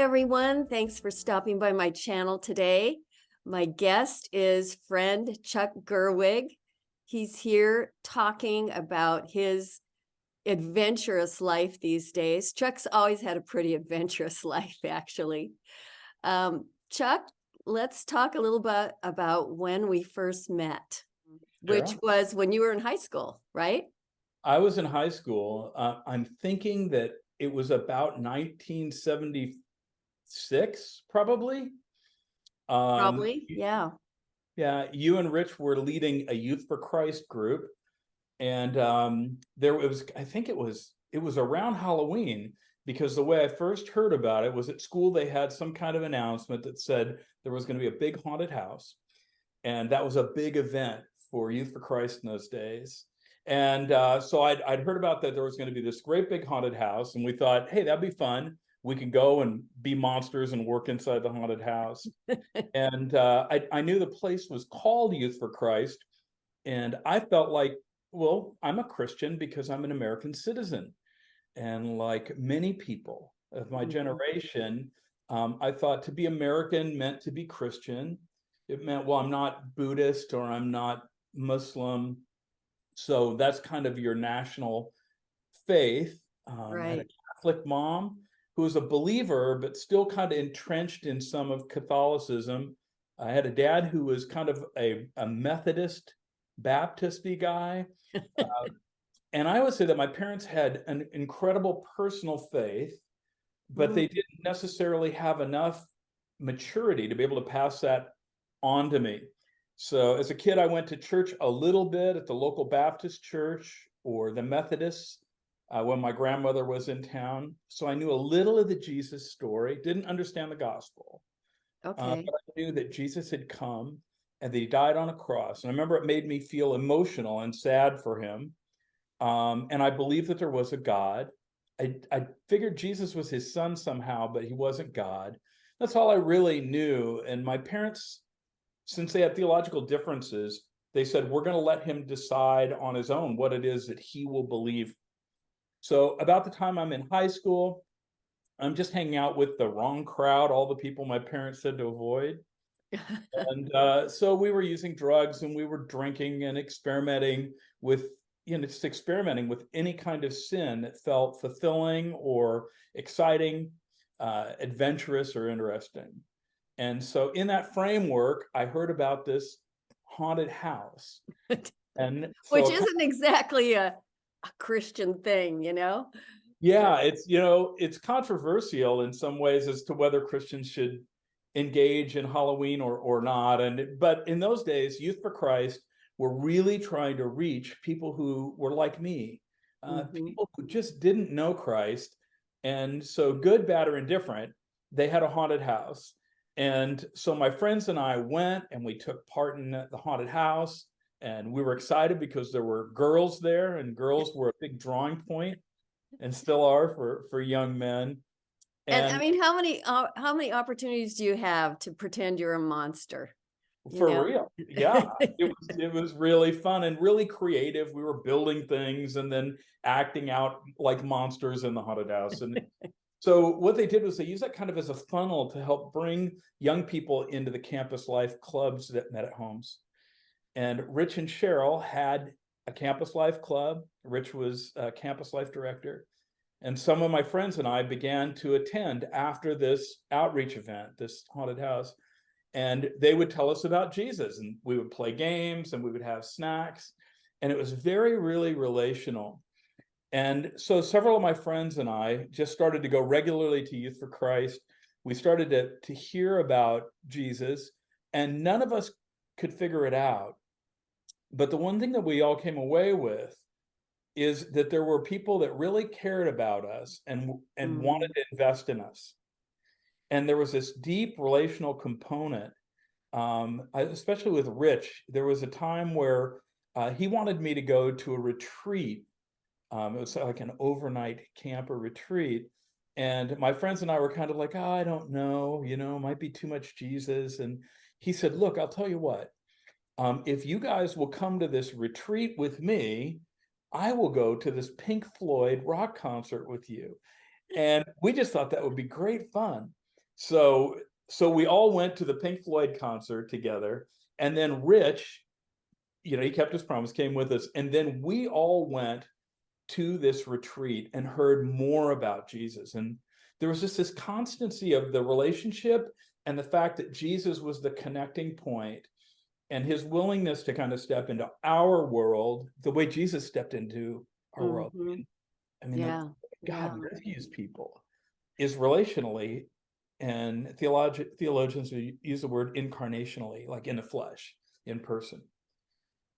Hi, everyone. Thanks for stopping by my channel today. My guest is friend Chuckk Gerwig. He's here talking about his adventurous life these days. Chuck's always had a pretty adventurous life, actually. Chuckk, let's talk a little bit about when we first met, which Sure. was when you were in high school, right? I was in high school. I'm thinking that it was about 1976, probably. Probably, yeah. Yeah, you and Rich were leading a Youth for Christ group, and there it was. I think it was around Halloween because the way I first heard about it was at school. They had some kind of announcement that said there was going to be a big haunted house, and that was a big event for Youth for Christ in those days. And so I'd heard about that there was going to be this great big haunted house, and we thought, hey, that'd be fun. We could go and be monsters and work inside the haunted house. And I knew the place was called Youth for Christ, and I felt like, well, I'm a Christian because I'm an American citizen. And like many people of my Mhm. generation, I thought to be American meant to be Christian. It meant, well, I'm not Buddhist or I'm not Muslim. So that's kind of your national faith. I had a Right. Catholic mom who was a believer, but still kind of entrenched in some of Catholicism. I had a dad who was kind of a Methodist, Baptisty guy. And I would say that my parents had an incredible personal faith, but Mm. they didn't necessarily have enough maturity to be able to pass that on to me. So as a kid, I went to church a little bit at the local Baptist church or the Methodists when my grandmother was in town. So I knew a little of the Jesus story, didn't understand the gospel, Okay. but I knew that Jesus had come and that he died on a cross. And I remember it made me feel emotional and sad for him. And I believe that there was a God. I figured Jesus was his son somehow, but he wasn't God. That's all I really knew. And my parents, since they had theological differences, they said, we're going to let him decide on his own what it is that he will believe. So, about the time I'm in high school, I'm just hanging out with the wrong crowd, all the people my parents said to avoid. And so we were using drugs and we were drinking and experimenting with, just experimenting with any kind of sin that felt fulfilling or exciting, adventurous or interesting. And so in that framework, I heard about this haunted house. And Which so, isn't exactly a Christian thing, you know? yeah, it's controversial in some ways as to whether Christians should engage in Halloween or not. But in those days, Youth for Christ were really trying to reach people who were like me, Mhm. people who just didn't know Christ. And so, good, bad, or indifferent, they had a haunted house. And so my friends and I went and we took part in the haunted house. And we were excited because there were girls there, and girls were a big drawing point and still are for young men. And I And mean, how many opportunities do you have to pretend you're a monster, you for know? real, yeah, it was really fun and really creative. We were building things and then acting out like monsters in the haunted house. And so what they did was they used that kind of as a funnel to help bring young people into the campus life clubs that met at homes. And Rich and Cheryl had a campus life club. Rich was a campus life director. And some of my friends and I began to attend after this outreach event, this haunted house. And they would tell us about Jesus, and we would play games and we would have snacks. And it was very, really relational. And so several of my friends and I just started to go regularly to Youth for Christ. We started to hear about Jesus, and none of us could figure it out. But the one thing that we all came away with is that there were people that really cared about us and wanted Mhm. to invest in us. And there was this deep relational component, especially with Rich. There was a time where he wanted me to go to a retreat. It was like an overnight camp or retreat. And my friends and I were kind of like, oh, I don't know, might be too much Jesus. And he said, look, I'll tell you what, if you guys will come to this retreat with me, I will go to this Pink Floyd rock concert with you. And we just thought that would be great fun. So we all went to the Pink Floyd concert together, and then Rich, he kept his promise, came with us, and then we all went to this retreat and heard more about Jesus. And there was just this constancy of the relationship and the fact that Jesus was the connecting point, and his willingness to kind of step into our world the way Jesus stepped into our world. I mean, Yeah. God rescues people is relationally, and theologians use the word incarnationally, like in the flesh, in person.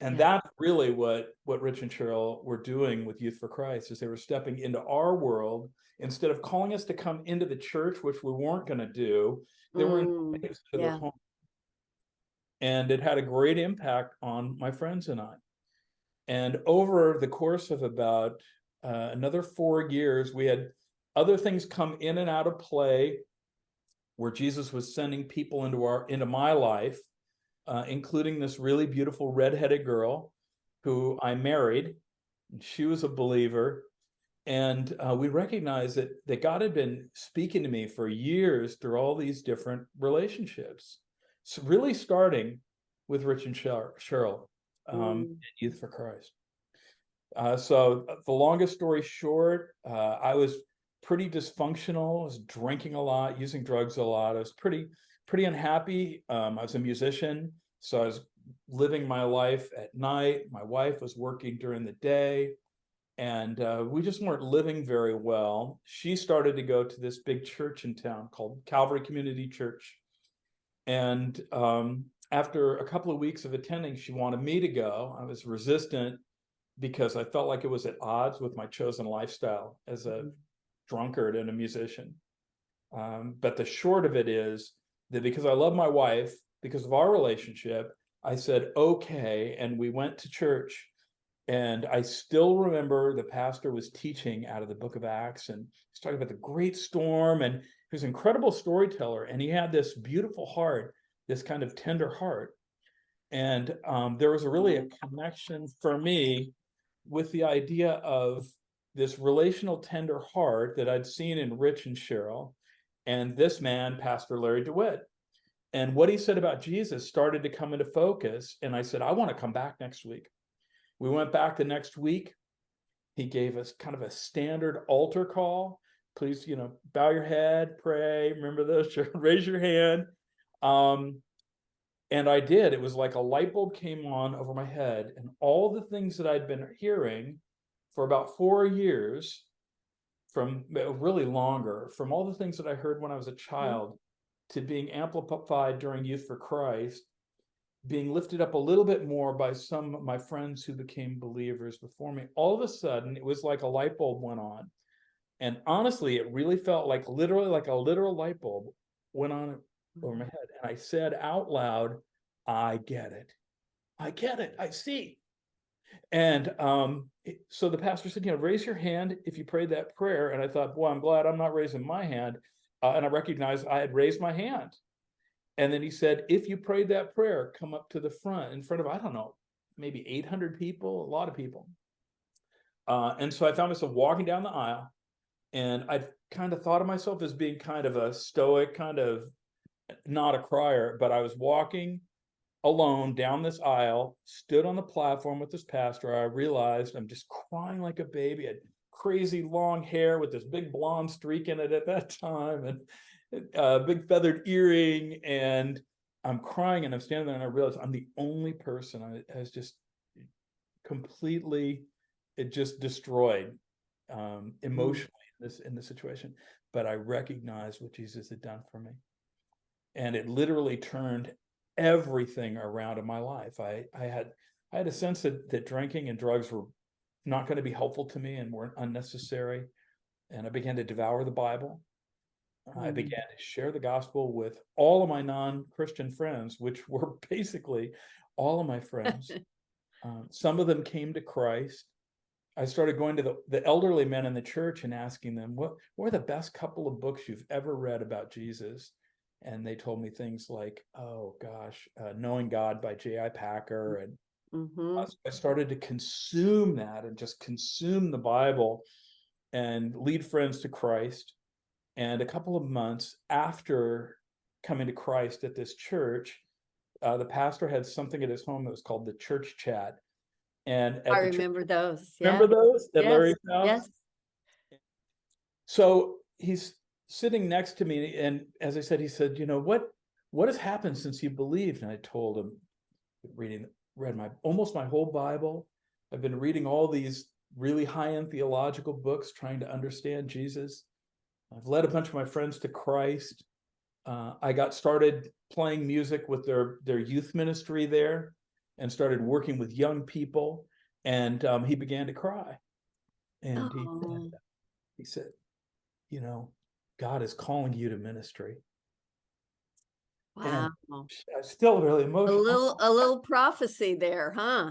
And that's really what Rich and Cheryl were doing with Youth for Christ, is they were stepping into our world. Instead of calling us to come into the church, which we weren't going to do, they were inviting us to their home. And it had a great impact on my friends and I. And over the course of about another 4 years, we had other things come in and out of play where Jesus was sending people into my life, including this really beautiful redheaded girl who I married. She was a believer. And we recognized that God had been speaking to me for years through all these different relationships. So really starting with Rich and Cheryl, Youth for Christ. So the longest story short, I was pretty dysfunctional. I was drinking a lot, using drugs a lot. I was pretty unhappy. I was a musician, so I was living my life at night. My wife was working during the day, and we just weren't living very well. She started to go to this big church in town called Calvary Community Church. And after a couple of weeks of attending, she wanted me to go. I was resistant because I felt like it was at odds with my chosen lifestyle as a drunkard and a musician. But the short of it is that because I love my wife, because of our relationship, I said, okay. And we went to church. And I still remember the pastor was teaching out of the book of Acts, and he's talking about the great storm, and he was an incredible storyteller, and he had this beautiful heart, this kind of tender heart. And there was really a connection for me with the idea of this relational tender heart that I'd seen in Rich and Cheryl, and this man, Pastor Larry DeWitt. And what he said about Jesus started to come into focus. And I said, I want to come back next week. We went back the next week. He gave us kind of a standard altar call. Please, bow your head, pray, remember this, raise your hand. And I did. It was like a light bulb came on over my head, and all the things that I'd been hearing for about 4 years, from really longer, from all the things that I heard when I was a child to being amplified during Youth for Christ, being lifted up a little bit more by some of my friends who became believers before me. All of a sudden, it was like a light bulb went on. And honestly, it really felt like literally like a literal light bulb went on over my head. And I said out loud, I get it. I get it. I see. And so the pastor said, raise your hand if you prayed that prayer. And I thought, boy, I'm glad I'm not raising my hand. And I recognized I had raised my hand. And then he said, if you prayed that prayer, come up to the front, in front of, I don't know, maybe 800 people, a lot of people. And so I found myself walking down the aisle, and I kind of thought of myself as being kind of a stoic, kind of not a crier, but I was walking alone down this aisle, stood on the platform with this pastor. I realized I'm just crying like a baby. I had crazy long hair with this big blonde streak in it at that time, and a big feathered earring, and I'm crying, and I'm standing there, and I realize I'm the only person I was just completely, it just destroyed emotionally in this situation. But I recognized what Jesus had done for me, and it literally turned everything around in my life. I had a sense that drinking and drugs were not going to be helpful to me and weren't unnecessary, and I began to devour the Bible. I began to share the gospel with all of my non-Christian friends, which were basically all of my friends. Some of them came to Christ. I started going to the elderly men in the church and asking them, what are the best couple of books you've ever read about Jesus? And they told me things like, oh gosh, Knowing God by J.I. Packer. And I started to consume that and just consume the Bible and lead friends to Christ. And a couple of months after coming to Christ at this church, the pastor had something at his home that was called the church chat. And I at the church, remember those. Yeah. remember those at Yes. Larry's house? Yes. So he's sitting next to me, and as I said, he said, what has happened since you believed? And I told him, read almost my whole Bible. I've been reading all these really high-end theological books, trying to understand Jesus. I've led a bunch of my friends to Christ. I got started playing music with their youth ministry there, and started working with young people. And he began to cry, and Oh, he said, God is calling you to ministry. And wow. I still really A emotional. little prophecy there, huh?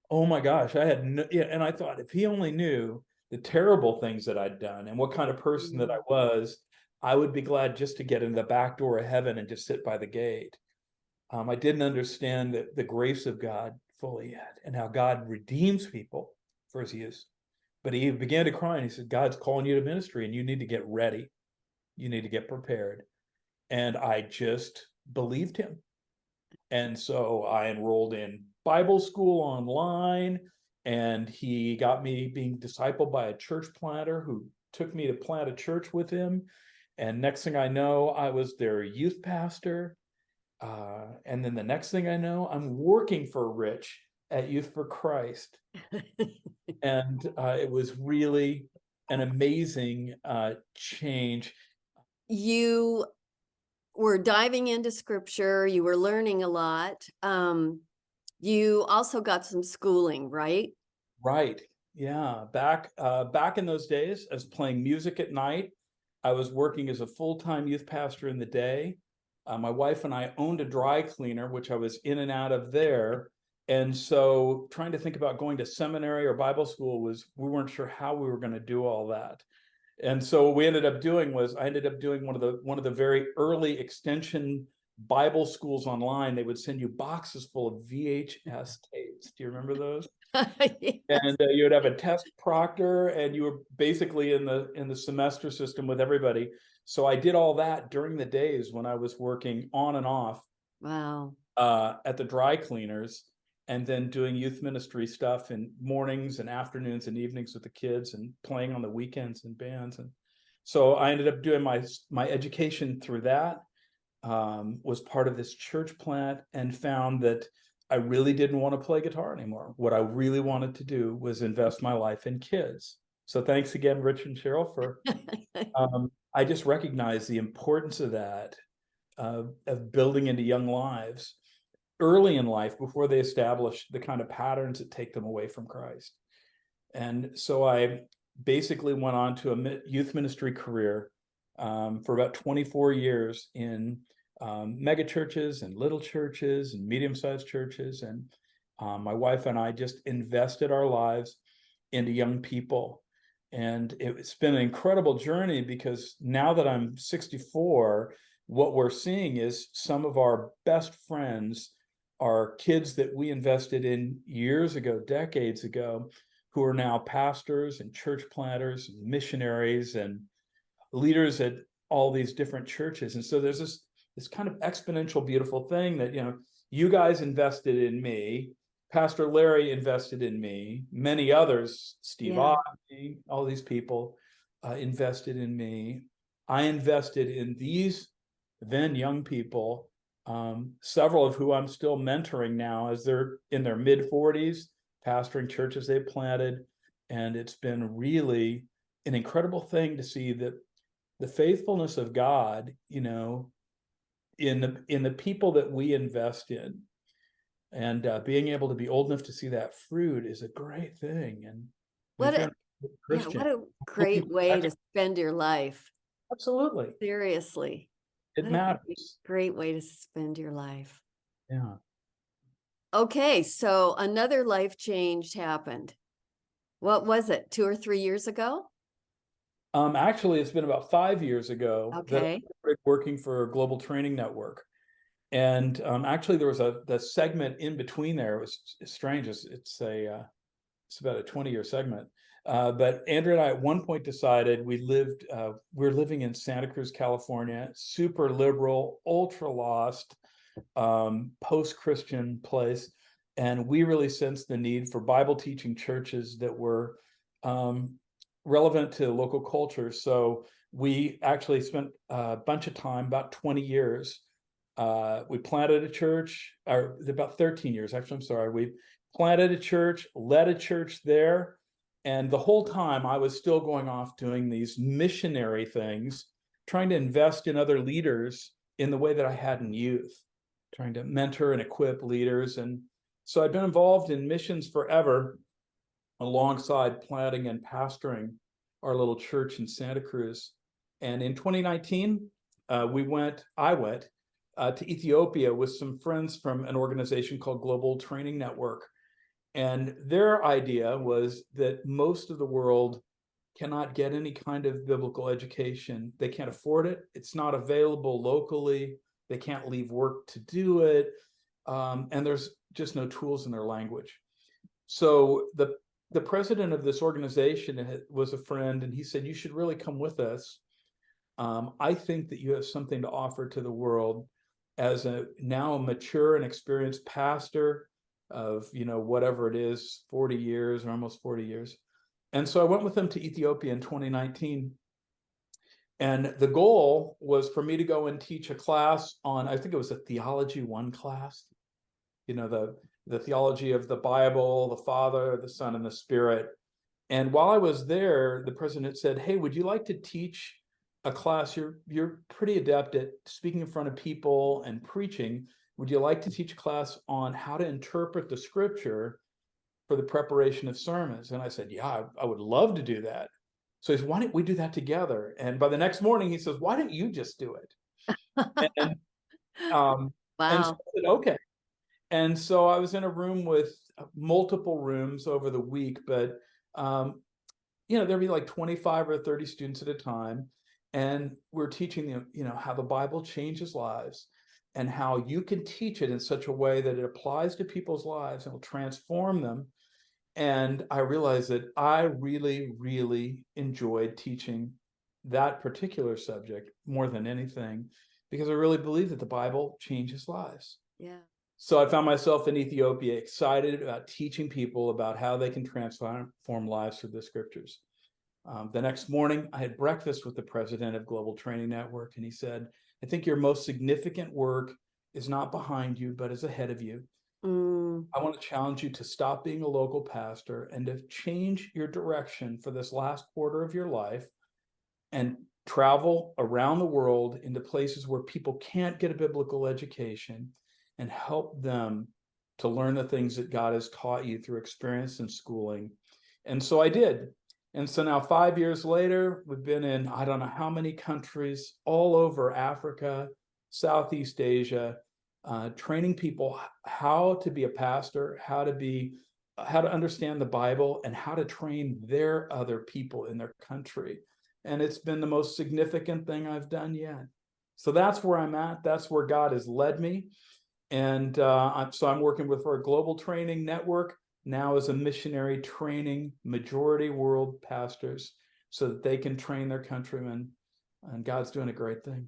Oh my gosh, I had and I thought, if he only knew the terrible things that I'd done and what kind of person that I was, I would be glad just to get in the back door of heaven and just sit by the gate. I didn't understand the grace of God fully yet, and how God redeems people for his use. But he began to cry, and he said, God's calling you to ministry, and you need to get ready. You need to get prepared. And I just believed him. And so I enrolled in Bible school online, and he got me being discipled by a church planter who took me to plant a church with him. And next thing I know, I was their youth pastor. And then the next thing I know, I'm working for Rich at Youth for Christ. And it was really an amazing change. You were diving into scripture, you were learning a lot. You also got some schooling, right? Right. Yeah. Back in those days, I was playing music at night. I was working as a full-time youth pastor in the day. My wife and I owned a dry cleaner, which I was in and out of there. And so trying to think about going to seminary or Bible school we weren't sure how we were going to do all that. And so what we ended up doing was I ended up doing one of the very early extension Bible schools online. They would send you boxes full of VHS tapes. Do you remember those? Yes. And you would have a test proctor, and you were basically in the semester system with everybody. So I did all that during the days when I was working on and off Wow. at the dry cleaners, and then doing youth ministry stuff in mornings and afternoons and evenings with the kids, and playing on the weekends in bands. And so I ended up doing my education through that. Was part of this church plant, and found that I really didn't want to play guitar anymore. What I really wanted to do was invest my life in kids. So thanks again, Rich and Cheryl, for I just recognize the importance of that, of building into young lives early in life, before they establish the kind of patterns that take them away from Christ. And so I basically went on to a youth ministry career for about 24 years in mega churches and little churches and medium-sized churches. And my wife and I just invested our lives into young people. And it's been an incredible journey, because now that I'm 64, what we're seeing is some of our best friends are kids that we invested in years ago, decades ago, who are now pastors and church planters and missionaries and leaders at all these different churches. And so there's this kind of exponential, beautiful thing that, you guys invested in me, Pastor Larry invested in me, many others, Steve Oddie, all these people invested in me. I invested in these then young people, several of who I'm still mentoring now as they're in their mid-40s, pastoring churches they planted. And it's been really an incredible thing to see that the faithfulness of God, in the people that we invest in, and being able to be old enough to see that fruit is a great thing. And if you're a Christian, what a great way to spend your life. absolutely, Seriously. it matters. Great way to spend your life. Yeah. Okay, so another life change happened. What was it, 2 or 3 years ago? Actually, it's been about 5 years ago that I Okay. started working for a global training network. And actually, there was the segment in between there. It was strange. It's about a 20-year segment. But Andrew and I at one point decided we were living in Santa Cruz, California, super liberal, ultra lost, post-Christian place. And we really sensed the need for Bible teaching churches that were relevant to local culture. So we actually spent a bunch of time, about 20 years. We planted a church, or about 13 years, actually, I'm sorry. We planted a church, led a church there. And the whole time I was still going off doing these missionary things, trying to invest in other leaders in the way that I had in youth, trying to mentor and equip leaders. And so I've been involved in missions forever, alongside planting and pastoring our little church in Santa Cruz. And in 2019, I went to Ethiopia with some friends from an organization called Global Training Network. And their idea was that most of the world cannot get any kind of biblical education. They can't afford it. It's not available locally. They can't leave work to do it. And there's just no tools in their language. So the president of this organization was a friend, and he said, you should really come with us. I think that you have something to offer to the world as a now mature and experienced pastor of, whatever it is, 40 years or almost 40 years. And so I went with him to Ethiopia in 2019. And the goal was for me to go and teach a class on, I think it was a Theology 1 class, the theology of the Bible, the Father, the Son, and the Spirit. And while I was there, the president said, hey, would you like to teach a class? You're pretty adept at speaking in front of people and preaching. Would you like to teach a class on how to interpret the scripture for the preparation of sermons? And I said, yeah, I would love to do that. So he said, why don't we do that together? And by the next morning, he says, why don't you just do it? And, and so Wow. I said, okay. And so I was in a room with multiple rooms over the week, but there'd be like 25 or 30 students at a time. And we're teaching them, how the Bible changes lives and how you can teach it in such a way that it applies to people's lives and will transform them. And I realized that I really, really enjoyed teaching that particular subject more than anything, because I really believe that the Bible changes lives. Yeah. So I found myself in Ethiopia excited about teaching people about how they can transform lives through the scriptures. The next morning, I had breakfast with the president of Global Training Network, and he said, I think your most significant work is not behind you, but is ahead of you. I want to challenge you to stop being a local pastor and to change your direction for this last quarter of your life and travel around the world into places where people can't get a biblical education and help them to learn the things that God has taught you through experience and schooling. And so I did. And so now 5 years later, we've been in, I don't know how many countries all over Africa, Southeast Asia, training people how to be a pastor, how to understand the Bible, and how to train their other people in their country. And it's been the most significant thing I've done yet. So that's where I'm at. That's where God has led me. And so I'm working with our Global Training Network now as a missionary, training majority world pastors so that they can train their countrymen. And God's doing a great thing.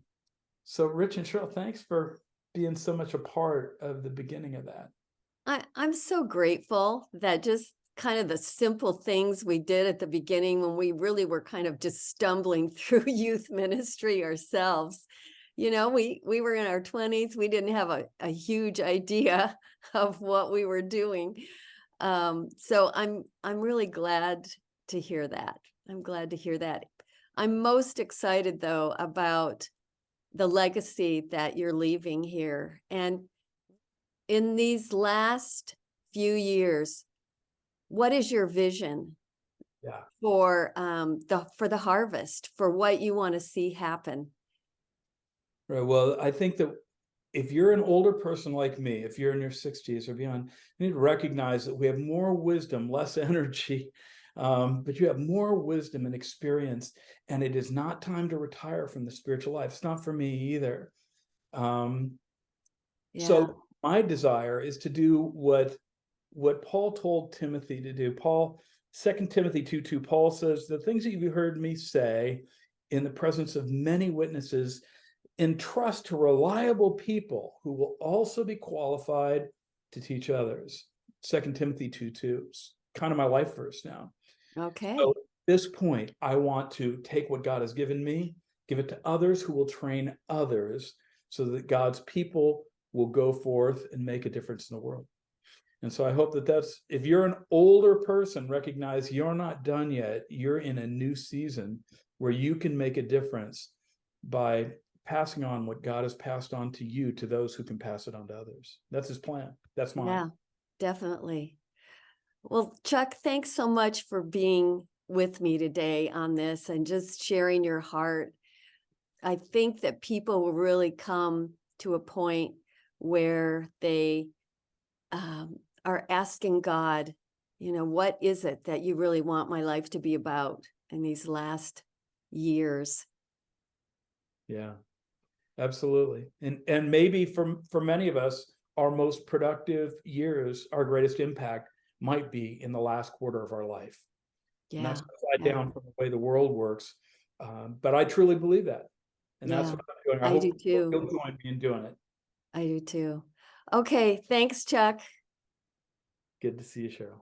So Rich and Cheryl, thanks for being so much a part of the beginning of that. I'm so grateful that just kind of the simple things we did at the beginning when we really were kind of just stumbling through youth ministry ourselves. We were in our 20s. We didn't have a huge idea of what we were doing. So I'm really glad to hear that. I'm glad to hear that. I'm most excited though about the legacy that you're leaving here. And in these last few years, what is your vision for the harvest, for what you want to see happen? Right. Well, I think that if you're an older person like me, if you're in your 60s or beyond, you need to recognize that we have more wisdom, less energy, but you have more wisdom and experience, and it is not time to retire from the spiritual life. It's not for me either. So my desire is to do what Paul told Timothy to do. Paul 2 Timothy 2:2, Paul says, the things that you've heard me say in the presence of many witnesses, entrust to reliable people who will also be qualified to teach others. 2 Timothy 2:2, kind of my life verse now. Okay. So at this point, I want to take what God has given me, give it to others who will train others so that God's people will go forth and make a difference in the world. And so I hope that that's, if you're an older person, recognize you're not done yet. You're in a new season where you can make a difference by passing on what God has passed on to you to those who can pass it on to others. That's his plan. That's mine. Yeah, definitely. Well, Chuck, thanks so much for being with me today on this and just sharing your heart. I think that people will really come to a point where they are asking God, what is it that you really want my life to be about in these last years? Yeah, absolutely. And maybe for many of us, our most productive years, our greatest impact might be in the last quarter of our life. And Yeah, that's upside yeah, down from the way the world works. But I truly believe that. And that's yeah. what I'm doing. I I do hope too. you'll join me in doing it. I do too. Okay, thanks, Chuck. Good to see you, Cheryl.